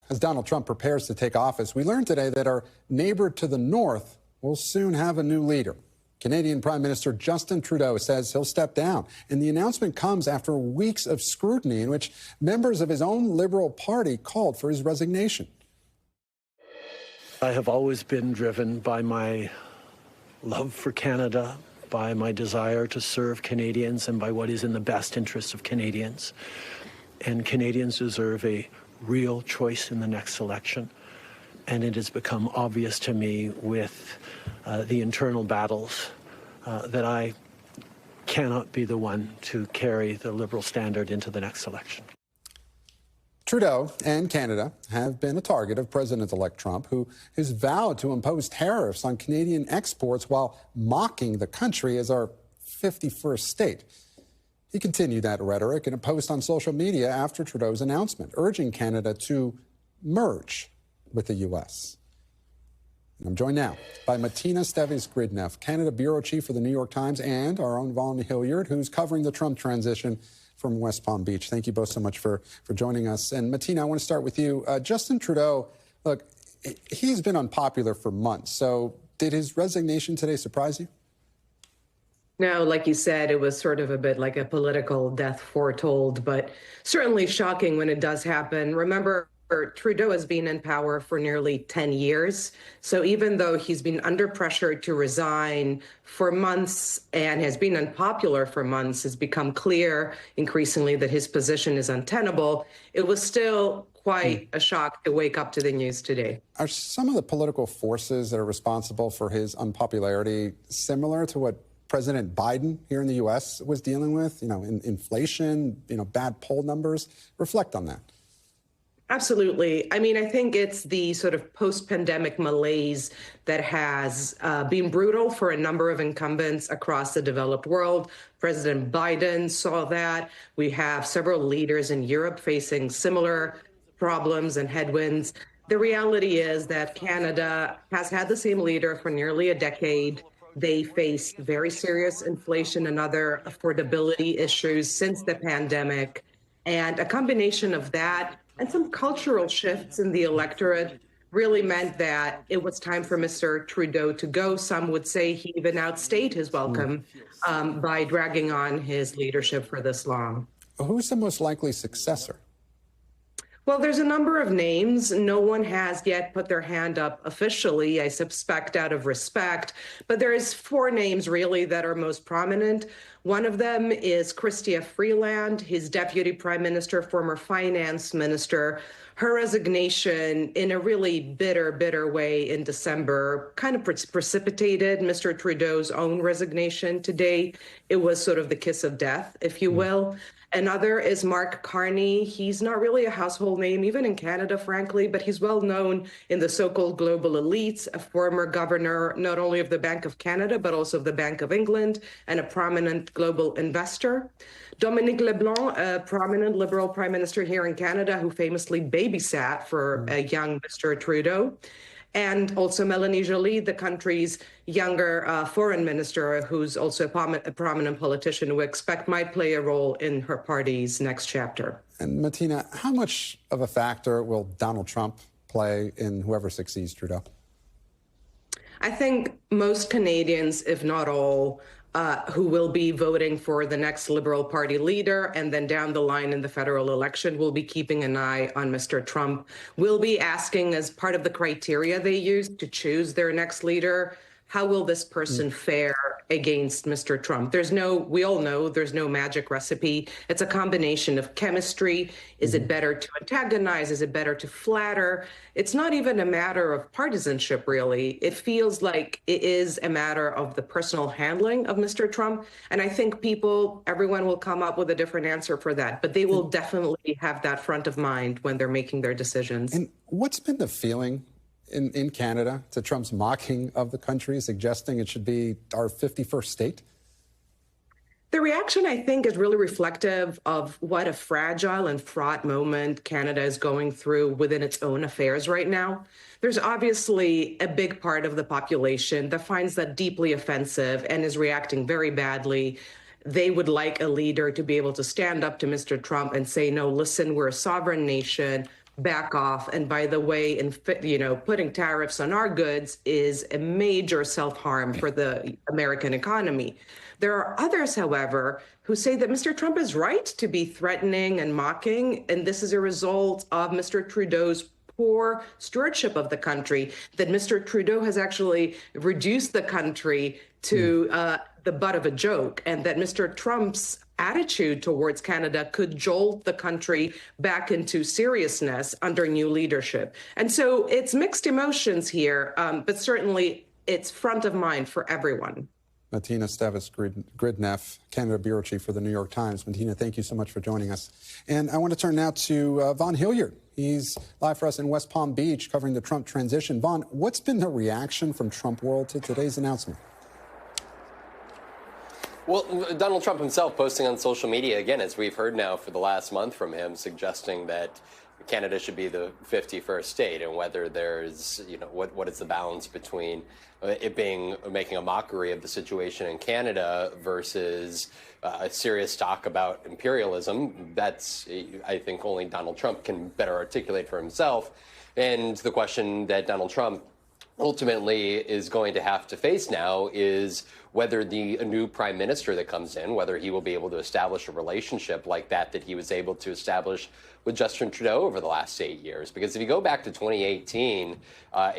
As Donald Trump prepares to take office, we learned today that our neighbor to the north will soon have a new leader. Canadian Prime Minister Justin Trudeau says he'll step down, and the announcement comes after weeks of scrutiny in which members of his own Liberal Party called for his resignation. I have always been driven by my love for Canada, by my desire to serve Canadians, and by what is in the best interests of Canadians. And Canadians deserve a real choice in the next election. And it has become obvious to me with the internal battles that I cannot be the one to carry the Liberal standard into the next election. Trudeau and Canada have been a target of President-elect Trump, who has vowed to impose tariffs on Canadian exports while mocking the country as our 51st state. He continued that rhetoric in a post on social media after Trudeau's announcement, urging Canada to merge with the U.S. And I'm joined now by Matina Stevis-Gridneff, Canada Bureau Chief for the New York Times, and our own Vaugh Hillyard, who's covering the Trump transition from West Palm Beach. Thank you both so much for joining us. And Matina, I want to start with you. Justin Trudeau, look, he's been unpopular for months. So did his resignation today surprise you? No, like you said, it was sort of a bit like a political death foretold, but certainly shocking when it does happen. Remember, Trudeau has been in power for nearly 10 years. So even though he's been under pressure to resign for months and has been unpopular for months, it's become clear increasingly that his position is untenable. It was still quite a shock to wake up to the news today. Are some of the political forces that are responsible for his unpopularity similar to what President Biden here in the U.S. was dealing with? You know, inflation, bad poll numbers. Reflect on that. Absolutely. I mean, I think it's the sort of post-pandemic malaise that has been brutal for a number of incumbents across the developed world. President Biden saw that. We have several leaders in Europe facing similar problems and headwinds. The reality is that Canada has had the same leader for nearly a decade. They faced very serious inflation and other affordability issues since the pandemic. And a combination of that and some cultural shifts in the electorate really meant that it was time for Mr. Trudeau to go. Some would say he even outstayed his welcome by dragging on his leadership for this long. Who's the most likely successor? Well, there's a number of names. No one has yet put their hand up officially, I suspect out of respect. But there is 4 names really that are most prominent. One of them is Chrystia Freeland, his deputy prime minister, former finance minister. Her resignation in a really bitter way in December kind of precipitated Mr. Trudeau's own resignation today. It was sort of the kiss of death, if you will. Another is Mark Carney. He's not really a household name, even in Canada, frankly, but he's well known in the so-called global elites, a former governor, not only of the Bank of Canada, but also of the Bank of England, and a prominent global investor. Dominic LeBlanc, a prominent Liberal prime minister here in Canada, who famously babysat for a young Mr. Trudeau. And also Melanie Joly, the country's younger foreign minister, who's also a prominent politician who we expect might play a role in her party's next chapter. And Matina, how much of a factor will Donald Trump play in whoever succeeds Trudeau? I think most Canadians, if not all, who will be voting for the next Liberal Party leader and then down the line in the federal election will be keeping an eye on Mr. Trump, will be asking as part of the criteria they use to choose their next leader, how will this person fare against Mr. Trump? We all know there's no magic recipe. It's a combination of chemistry. Is it better to antagonize? Is it better to flatter? It's not even a matter of partisanship, really. It feels like it is a matter of the personal handling of Mr. Trump. And I think everyone will come up with a different answer for that. But they will definitely have that front of mind when they're making their decisions. And what's been the feeling in Canada to Trump's mocking of the country, suggesting it should be our 51st state? The reaction, I think, is really reflective of what a fragile and fraught moment Canada is going through within its own affairs right now. There's obviously a big part of the population that finds that deeply offensive and is reacting very badly. They would like a leader to be able to stand up to Mr. Trump and say, no, listen, we're a sovereign nation. back off. And by the way, putting tariffs on our goods is a major self-harm for the American economy. There are others, however, who say that Mr. Trump is right to be threatening and mocking, and this is a result of Mr. Trudeau's poor stewardship of the country, that Mr. Trudeau has actually reduced the country to the butt of a joke, and that Mr. Trump's attitude towards Canada could jolt the country back into seriousness under new leadership. And so it's mixed emotions here, but certainly it's front of mind for everyone. Matina Stevis-Gridneff, Canada Bureau Chief for the New York Times. Matina, thank you so much for joining us. And I want to turn now to Vaugh Hillyard. He's live for us in West Palm Beach covering the Trump transition. Vaugh, what's been the reaction from Trump world to today's announcement? Well, Donald Trump himself posting on social media, again, as we've heard now for the last month from him, suggesting that Canada should be the 51st state, and whether there's, what is the balance between it making a mockery of the situation in Canada versus a serious talk about imperialism. That's, I think, only Donald Trump can better articulate for himself. And the question that Donald Trump ultimately is going to have to face now is whether a new prime minister that comes in, whether he will be able to establish a relationship like that he was able to establish with Justin Trudeau over the last 8 years. Because if you go back to 2018, in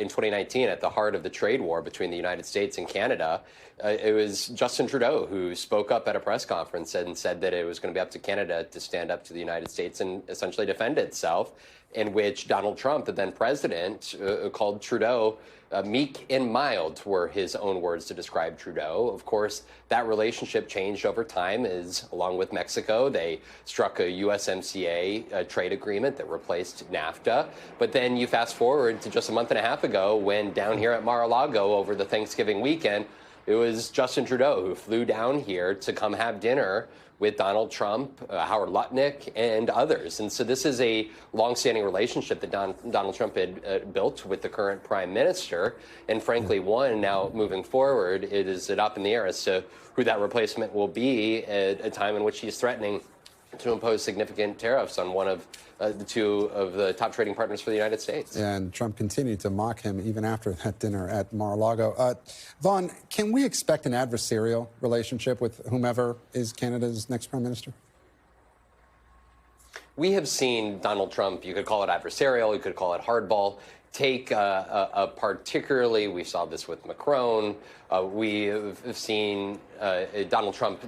2019, at the heart of the trade war between the United States and Canada, it was Justin Trudeau who spoke up at a press conference and said that it was going to be up to Canada to stand up to the United States and essentially defend itself, in which Donald Trump, the then president, called Trudeau meek and mild, were his own words to describe Trudeau. Of course, that relationship changed over time as, along with Mexico, they struck a USMCA trade agreement that replaced NAFTA. But then you fast forward to just a month and a half ago when down here at Mar-a-Lago over the Thanksgiving weekend, it was Justin Trudeau who flew down here to come have dinner with Donald Trump, Howard Lutnick, and others. And so this is a longstanding relationship that Donald Trump had built with the current prime minister. And frankly, one, now moving forward, it is up in the air as to who that replacement will be at a time in which he's threatening to impose significant tariffs on one of the two of the top trading partners for the United States. And Trump continued to mock him even after that dinner at Mar-a-Lago. Vaugh, can we expect an adversarial relationship with whomever is Canada's next prime minister? We have seen Donald Trump, you could call it adversarial, you could call it hardball, take particularly, we saw this with Macron, we have seen Donald Trump,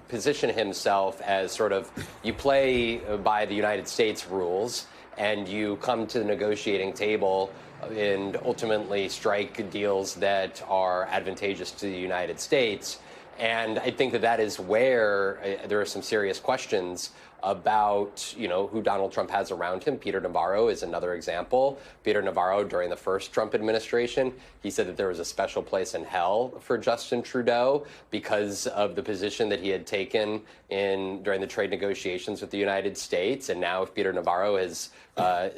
position himself as sort of, you play by the United States rules and you come to the negotiating table and ultimately strike deals that are advantageous to the United States. And I think that is where there are some serious questions about, who Donald Trump has around him. Peter Navarro is another example. Peter Navarro, during the first Trump administration, he said that there was a special place in hell for Justin Trudeau because of the position that he had taken during the trade negotiations with the United States. And now Peter Navarro has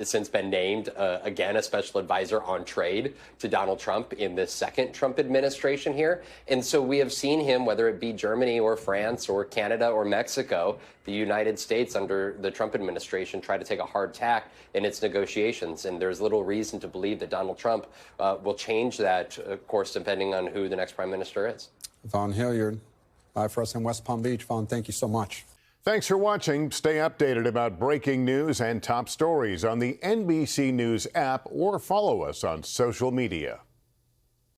since been named, again, a special advisor on trade to Donald Trump in this second Trump administration here. And so we have seen him, whether it be Germany or France or Canada or Mexico, the United States under the Trump administration try to take a hard tack in its negotiations. And there's little reason to believe that Donald Trump will change that, of course, depending on who the next prime minister is. Vaugh Hillyard, live for us in West Palm Beach. Vaugh, thank you so much. Thanks for watching. Stay updated about breaking news and top stories on the NBC News app or follow us on social media.